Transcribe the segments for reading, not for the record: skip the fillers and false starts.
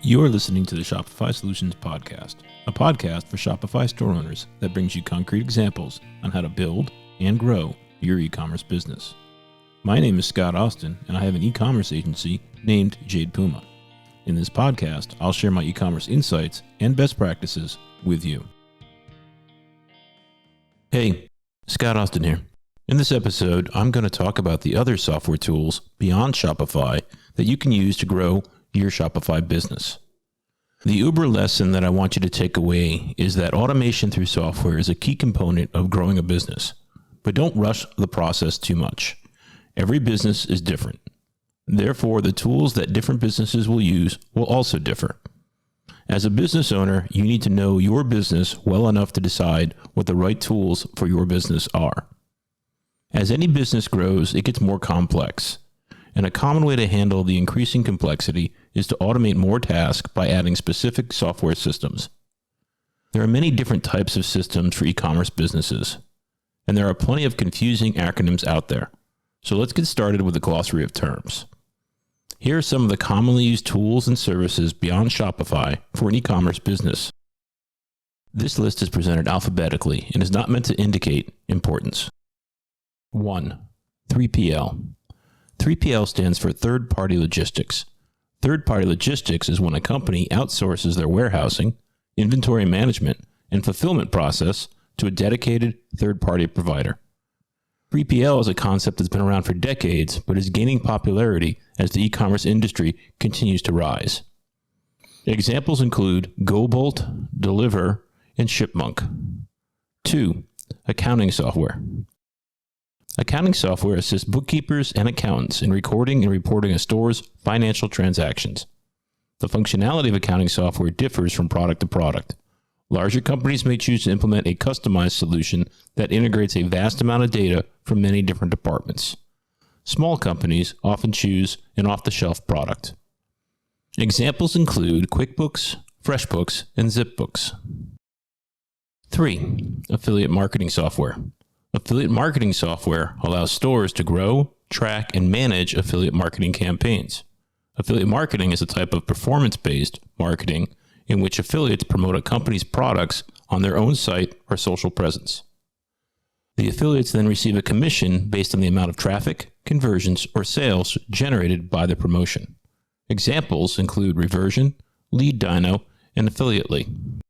You're listening to the Shopify Solutions Podcast, a podcast for Shopify store owners that brings you concrete examples on how to build and grow your e-commerce business. My name is Scott Austin, and I have an e-commerce agency named Jade Puma. In this podcast, I'll share my e-commerce insights and best practices with you. Hey, Scott Austin here. In this episode, I'm going to talk about the other software tools beyond Shopify that you can use to grow your Shopify business. The uber lesson that I want you to take away is that automation through software is a key component of growing a business, but don't rush the process too much. Every business is different. Therefore, the tools that different businesses will use will also differ. As a business owner, you need to know your business well enough to decide what the right tools for your business are. As any business grows, it gets more complex. And a common way to handle the increasing complexity is to automate more tasks by adding specific software systems. There are many different types of systems for e-commerce businesses, and there are plenty of confusing acronyms out there. So let's get started with a glossary of terms. Here are some of the commonly used tools and services beyond Shopify for an e-commerce business. This list is presented alphabetically and is not meant to indicate importance. 1. 3PL. 3PL stands for third-party logistics. Third-party logistics is when a company outsources their warehousing, inventory management, and fulfillment process to a dedicated third-party provider. 3PL is a concept that's been around for decades, but is gaining popularity as the e-commerce industry continues to rise. Examples include GoBolt, Deliver, and Shipmonk. 2. Accounting software. Accounting software assists bookkeepers and accountants in recording and reporting a store's financial transactions. The functionality of accounting software differs from product to product. Larger companies may choose to implement a customized solution that integrates a vast amount of data from many different departments. Small companies often choose an off-the-shelf product. Examples include QuickBooks, FreshBooks, and ZipBooks. 3. Affiliate marketing software. Affiliate marketing software allows stores to grow, track, and manage affiliate marketing campaigns. Affiliate marketing is a type of performance-based marketing in which affiliates promote a company's products on their own site or social presence. The affiliates then receive a commission based on the amount of traffic, conversions, or sales generated by the promotion. Examples include Reversion, Lead Dino, and Affiliately.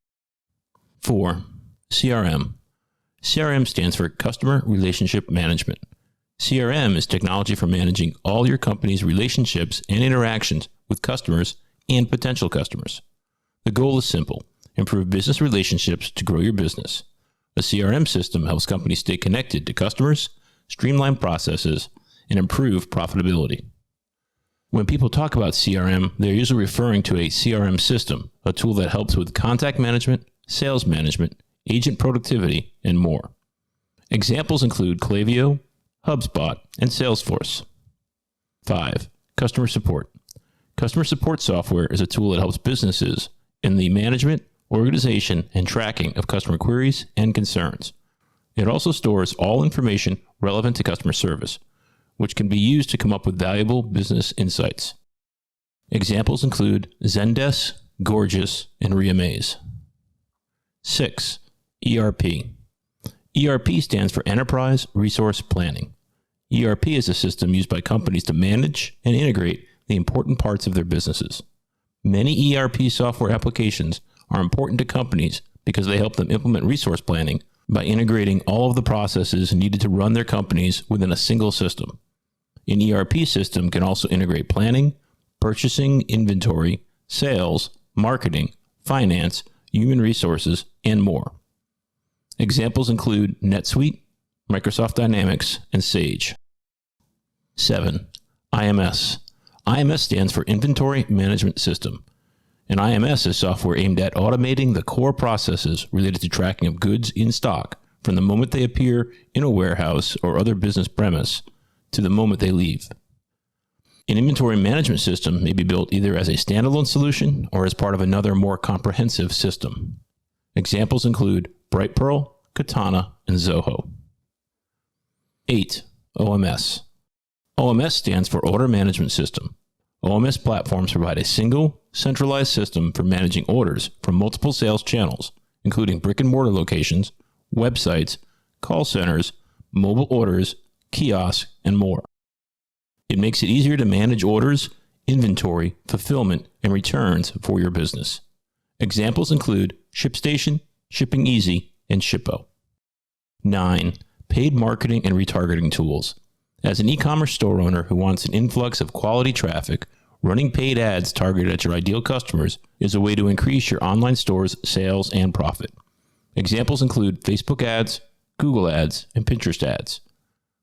4. CRM. CRM stands for Customer Relationship Management. CRM is technology for managing all your company's relationships and interactions with customers and potential customers. The goal is simple: improve business relationships to grow your business. A CRM system helps companies stay connected to customers, streamline processes, and improve profitability. When people talk about CRM, they're usually referring to a CRM system, a tool that helps with contact management, sales management, agent productivity, and more. Examples include Klaviyo, HubSpot, and Salesforce. 5. Customer support. Customer support software is a tool that helps businesses in the management, organization, and tracking of customer queries and concerns. It also stores all information relevant to customer service, which can be used to come up with valuable business insights. Examples include Zendesk, Gorgeous, and Reamaze. 6. ERP. ERP stands for Enterprise Resource Planning. ERP is a system used by companies to manage and integrate the important parts of their businesses. Many ERP software applications are important to companies because they help them implement resource planning by integrating all of the processes needed to run their companies within a single system. An ERP system can also integrate planning, purchasing, inventory, sales, marketing, finance, human resources, and more. Examples include NetSuite, Microsoft Dynamics, and Sage. 7. IMS. IMS stands for Inventory Management System. An IMS is software aimed at automating the core processes related to tracking of goods in stock from the moment they appear in a warehouse or other business premise to the moment they leave. An inventory management system may be built either as a standalone solution or as part of another more comprehensive system. Examples include Brightpearl, Katana, and Zoho. 8. OMS. OMS stands for Order Management System. OMS platforms provide a single, centralized system for managing orders from multiple sales channels, including brick-and-mortar locations, websites, call centers, mobile orders, kiosks, and more. It makes it easier to manage orders, inventory, fulfillment, and returns for your business. Examples include ShipStation, Shipping Easy, and Shippo. 9. Paid marketing and retargeting tools. As an e-commerce store owner who wants an influx of quality traffic, running paid ads targeted at your ideal customers is a way to increase your online store's sales and profit. Examples include Facebook ads, Google ads, and Pinterest ads.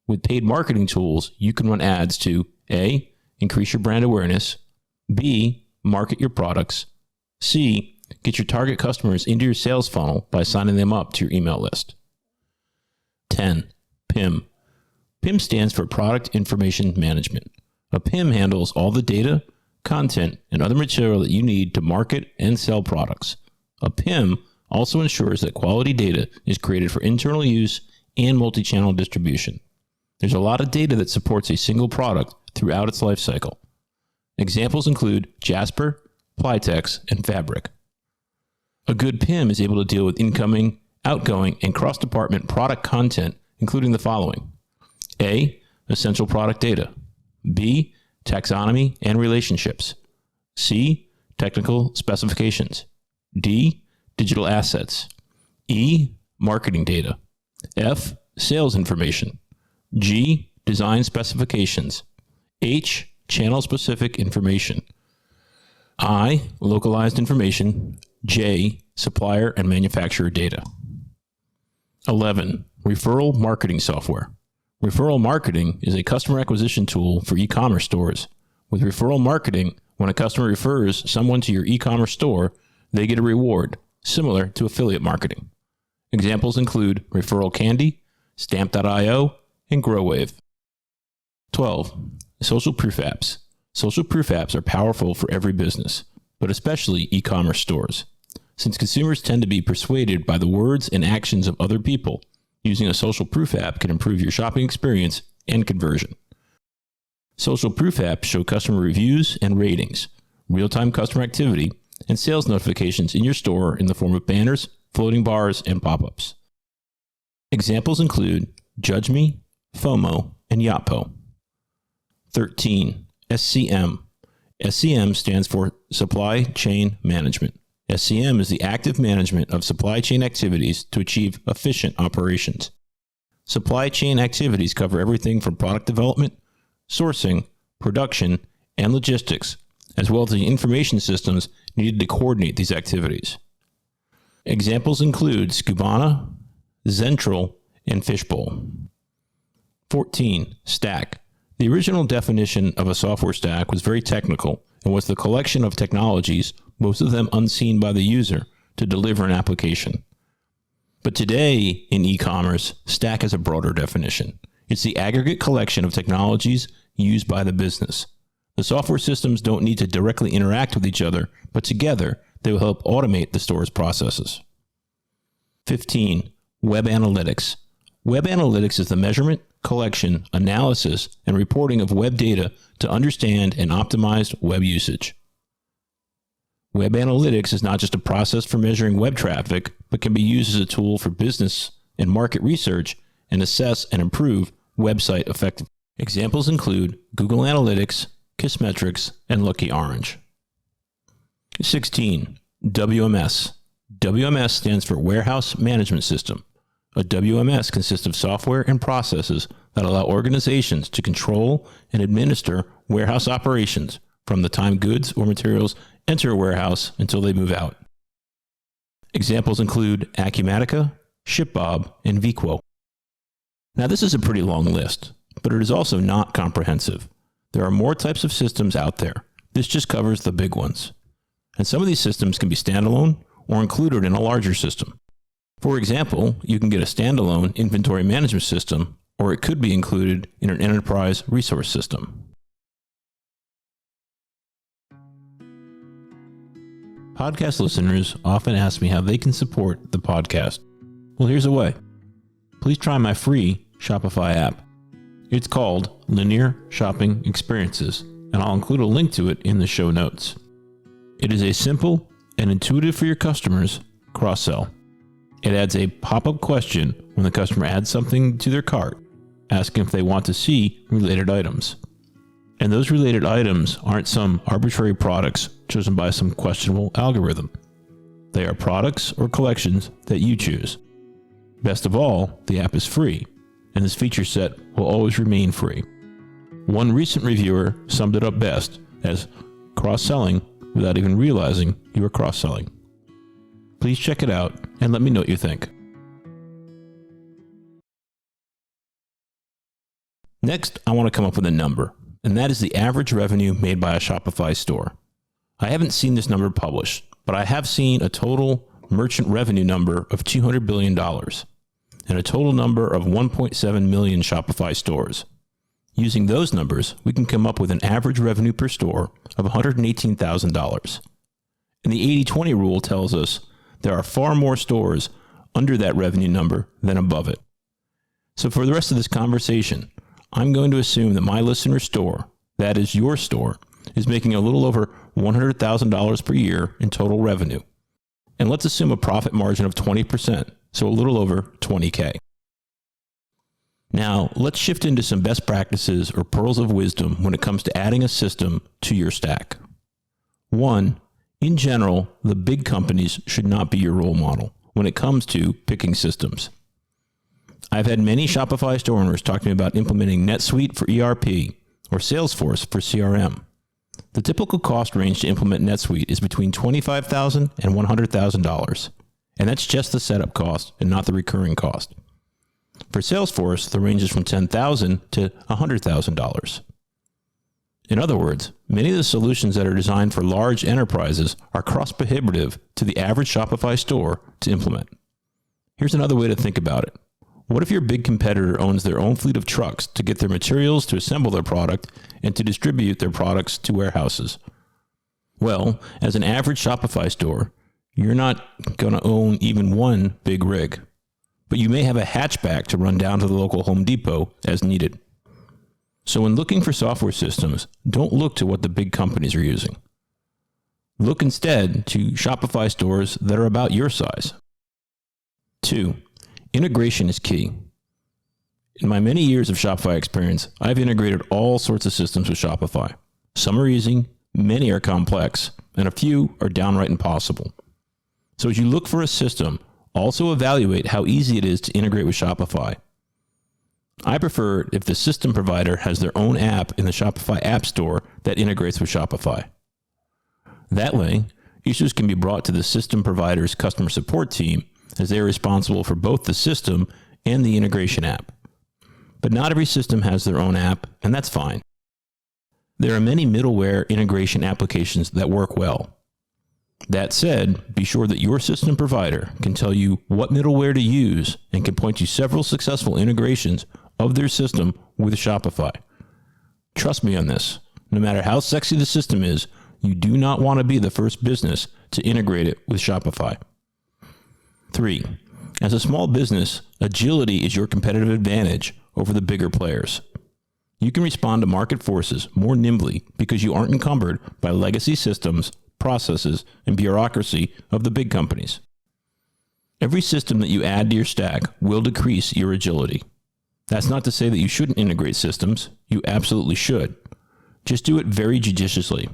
With paid marketing tools, you can run ads to A. Increase your brand awareness, B. Market your products, C. Get your target customers into your sales funnel by signing them up to your email list. 10. PIM. PIM stands for Product Information Management. A PIM handles all the data, content, and other material that you need to market and sell products. A PIM also ensures that quality data is created for internal use and multi-channel distribution. There's a lot of data that supports a single product throughout its life cycle. Examples include Jasper, Plytex, and Fabric. A good PIM is able to deal with incoming, outgoing, and cross-department product content, including the following. A. Essential product data. B. Taxonomy and relationships. C. Technical specifications. D. Digital assets. E. Marketing data. F. Sales information. G. Design specifications. H. Channel-specific information. I. Localized information. J. Supplier and manufacturer data. 11. Referral marketing software. Referral marketing is a customer acquisition tool for e-commerce stores. With referral marketing, when a customer refers someone to your e-commerce store, they get a reward, similar to affiliate marketing. Examples include Referral Candy, Stamp.io, and GrowWave. 12. Social proof apps. Social proof apps are powerful for every business, but especially e-commerce stores. Since consumers tend to be persuaded by the words and actions of other people, using a social proof app can improve your shopping experience and conversion. Social proof apps show customer reviews and ratings, real-time customer activity, and sales notifications in your store in the form of banners, floating bars, and pop-ups. Examples include Judge Me, FOMO, and Yotpo. 13. SCM. SCM stands for Supply Chain Management. SCM is the active management of supply chain activities to achieve efficient operations. Supply chain activities cover everything from product development, sourcing, production, and logistics, as well as the information systems needed to coordinate these activities. Examples include Skubana, Zentril, and Fishbowl. 14. Stack. The original definition of a software stack was very technical and was the collection of technologies, most of them unseen by the user, to deliver an application. But today, in e-commerce, stack has a broader definition. It's the aggregate collection of technologies used by the business. The software systems don't need to directly interact with each other, but together, they will help automate the store's processes. 15. Web analytics. Web analytics is the measurement, collection, analysis, and reporting of web data to understand and optimize web usage. Web analytics is not just a process for measuring web traffic, but can be used as a tool for business and market research and assess and improve website effectiveness. Examples include Google Analytics, Kissmetrics, and Lucky Orange. 16. WMS. WMS stands for Warehouse Management System. A WMS consists of software and processes that allow organizations to control and administer warehouse operations from the time goods or materials enter a warehouse until they move out. Examples include Acumatica, ShipBob, and Veeqo. Now this is a pretty long list, but it is also not comprehensive. There are more types of systems out there. This just covers the big ones. And some of these systems can be standalone or included in a larger system. For example, you can get a standalone inventory management system, or it could be included in an enterprise resource system. Podcast listeners often ask me how they can support the podcast. Well, here's a way. Please try my free Shopify app. It's called Linear Shopping Experiences, and I'll include a link to it in the show notes. It is a simple and intuitive for your customers cross-sell. It adds a pop-up question when the customer adds something to their cart, asking if they want to see related items. And those related items aren't some arbitrary products chosen by some questionable algorithm. They are products or collections that you choose. Best of all, the app is free, and this feature set will always remain free. One recent reviewer summed it up best as cross-selling without even realizing you are cross-selling. Please check it out and let me know what you think. Next, I want to come up with a number, and that is the average revenue made by a Shopify store. I haven't seen this number published, but I have seen a total merchant revenue number of $200 billion and a total number of 1.7 million Shopify stores. Using those numbers, we can come up with an average revenue per store of $118,000. And the 80-20 rule tells us there are far more stores under that revenue number than above it. So for the rest of this conversation, I'm going to assume that my listener store, that is your store, is making a little over $100,000 per year in total revenue. And let's assume a profit margin of 20%, so a little over $20K. Now, let's shift into some best practices or pearls of wisdom when it comes to adding a system to your stack. 1, in general, the big companies should not be your role model when it comes to picking systems. I've had many Shopify store owners talk to me about implementing NetSuite for ERP or Salesforce for CRM. The typical cost range to implement NetSuite is between $25,000 and $100,000, and that's just the setup cost and not the recurring cost. For Salesforce, the range is from $10,000 to $100,000. In other words, many of the solutions that are designed for large enterprises are cost-prohibitive to the average Shopify store to implement. Here's another way to think about it. What if your big competitor owns their own fleet of trucks to get their materials to assemble their product and to distribute their products to warehouses? Well, as an average Shopify store, you're not going to own even one big rig, but you may have a hatchback to run down to the local Home Depot as needed. So when looking for software systems, don't look to what the big companies are using. Look instead to Shopify stores that are about your size. 2, integration is key. In my many years of Shopify experience, I've integrated all sorts of systems with Shopify. Some are easy, many are complex, and a few are downright impossible. So as you look for a system, also evaluate how easy it is to integrate with Shopify. I prefer it if the system provider has their own app in the Shopify App Store that integrates with Shopify. That way, issues can be brought to the system provider's customer support team as they are responsible for both the system and the integration app. But not every system has their own app, and that's fine. There are many middleware integration applications that work well. That said, be sure that your system provider can tell you what middleware to use and can point you several successful integrations of their system with Shopify. Trust me on this. No matter how sexy the system is, you do not want to be the first business to integrate it with Shopify. 3, as a small business, agility is your competitive advantage over the bigger players. You can respond to market forces more nimbly because you aren't encumbered by legacy systems, processes, and bureaucracy of the big companies. Every system that you add to your stack will decrease your agility. That's not to say that you shouldn't integrate systems. You absolutely should. Just do it very judiciously.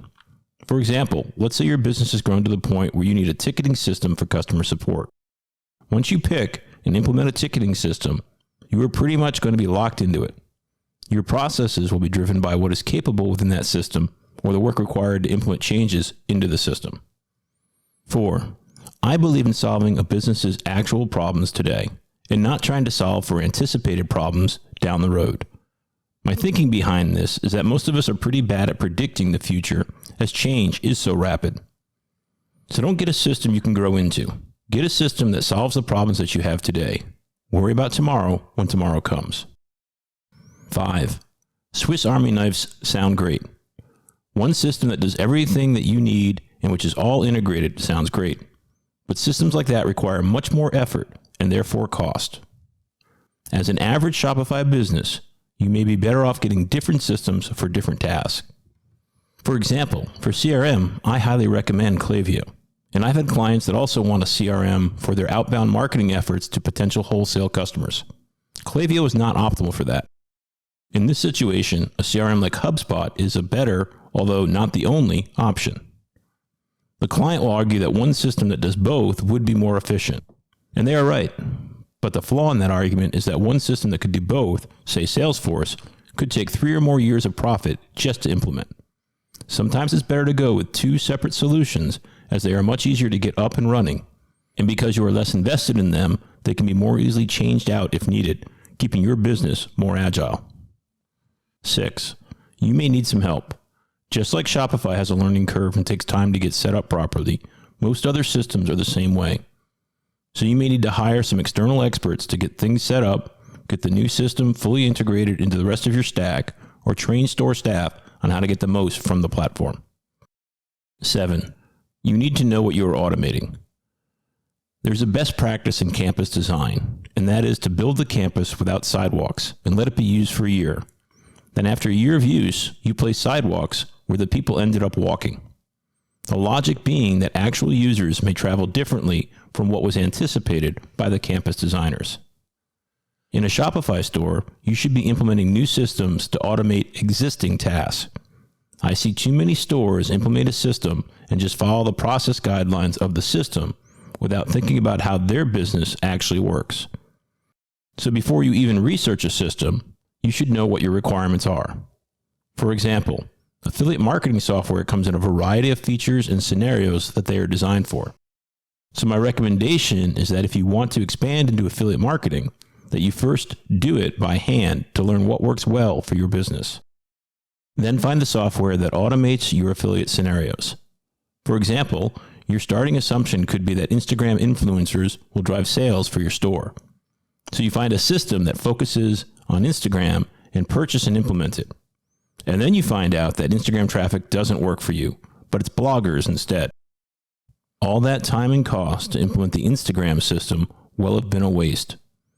For example, let's say your business has grown to the point where you need a ticketing system for customer support. Once you pick and implement a ticketing system, you are pretty much going to be locked into it. Your processes will be driven by what is capable within that system or the work required to implement changes into the system. 4, I believe in solving a business's actual problems today and not trying to solve for anticipated problems down the road. My thinking behind this is that most of us are pretty bad at predicting the future as change is so rapid. So don't get a system you can grow into. Get a system that solves the problems that you have today. Worry about tomorrow when tomorrow comes. 5, Swiss Army knives sound great. One system that does everything that you need and which is all integrated sounds great. But systems like that require much more effort and therefore cost. As an average Shopify business, you may be better off getting different systems for different tasks. For example, for CRM, I highly recommend Klaviyo. And I've had clients that also want a CRM for their outbound marketing efforts to potential wholesale customers. Klaviyo is not optimal for that. In this situation, a CRM like HubSpot is a better, although not the only, option. The client will argue that one system that does both would be more efficient. And they are right. But the flaw in that argument is that one system that could do both, say Salesforce, could take 3 or more years of profit just to implement. Sometimes it's better to go with 2 separate solutions as they are much easier to get up and running. And because you are less invested in them, they can be more easily changed out if needed, keeping your business more agile. 6. You may need some help. Just like Shopify has a learning curve and takes time to get set up properly, most other systems are the same way. So you may need to hire some external experts to get things set up, get the new system fully integrated into the rest of your stack, or train store staff on how to get the most from the platform. 7. You need to know what you are automating. There's a best practice in campus design, and that is to build the campus without sidewalks and let it be used for a year. Then after a year of use, you place sidewalks where the people ended up walking. The logic being that actual users may travel differently from what was anticipated by the campus designers. In a Shopify store, you should be implementing new systems to automate existing tasks. I see too many stores implement a system and just follow the process guidelines of the system without thinking about how their business actually works. So before you even research a system, you should know what your requirements are. For example, affiliate marketing software comes in a variety of features and scenarios that they are designed for. So my recommendation is that if you want to expand into affiliate marketing, that you first do it by hand to learn what works well for your business. Then find the software that automates your affiliate scenarios. For example, your starting assumption could be that Instagram influencers will drive sales for your store. So you find a system that focuses on Instagram and purchase and implement it. And then you find out that Instagram traffic doesn't work for you, but it's bloggers instead. All that time and cost to implement the Instagram system will have been a waste.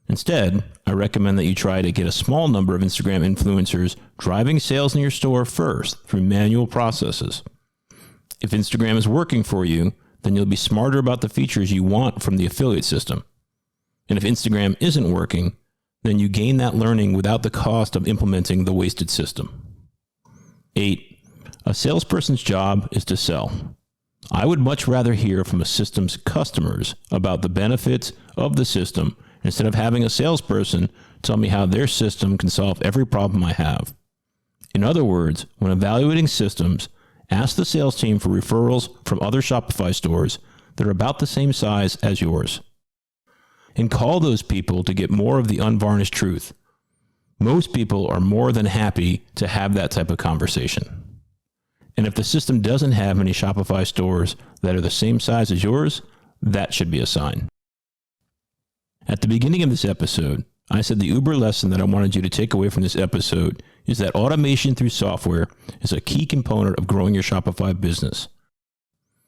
Instead, I recommend that you try to get a small number of Instagram influencers driving sales in your store first through manual processes. If Instagram is working for you, then you'll be smarter about the features you want from the affiliate system. And if Instagram isn't working, then you gain that learning without the cost of implementing the wasted system. 8. A salesperson's job is to sell. I would much rather hear from a system's customers about the benefits of the system instead of having a salesperson tell me how their system can solve every problem I have. In other words, when evaluating systems, ask the sales team for referrals from other Shopify stores that are about the same size as yours. And call those people to get more of the unvarnished truth. Most people are more than happy to have that type of conversation. And if the system doesn't have any Shopify stores that are the same size as yours, that should be a sign. At the beginning of this episode, I said the uber lesson that I wanted you to take away from this episode is that automation through software is a key component of growing your Shopify business.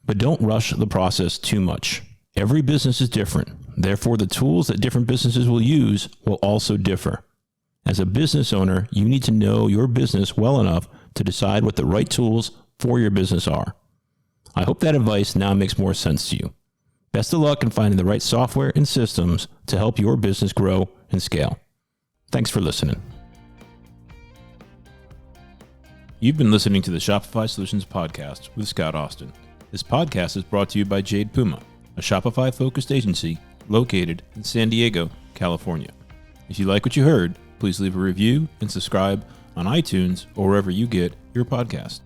But don't rush the process too much. Every business is different. Therefore, the tools that different businesses will use will also differ. As a business owner, you need to know your business well enough to decide what the right tools for your business are. I hope that advice now makes more sense to you. Best of luck in finding the right software and systems to help your business grow and scale. Thanks for listening. You've been listening to the Shopify Solutions Podcast with Scott Austin. This podcast is brought to you by Jade Puma, a Shopify-focused agency located in San Diego, California. If you like what you heard, please leave a review and subscribe on iTunes or wherever you get your podcast.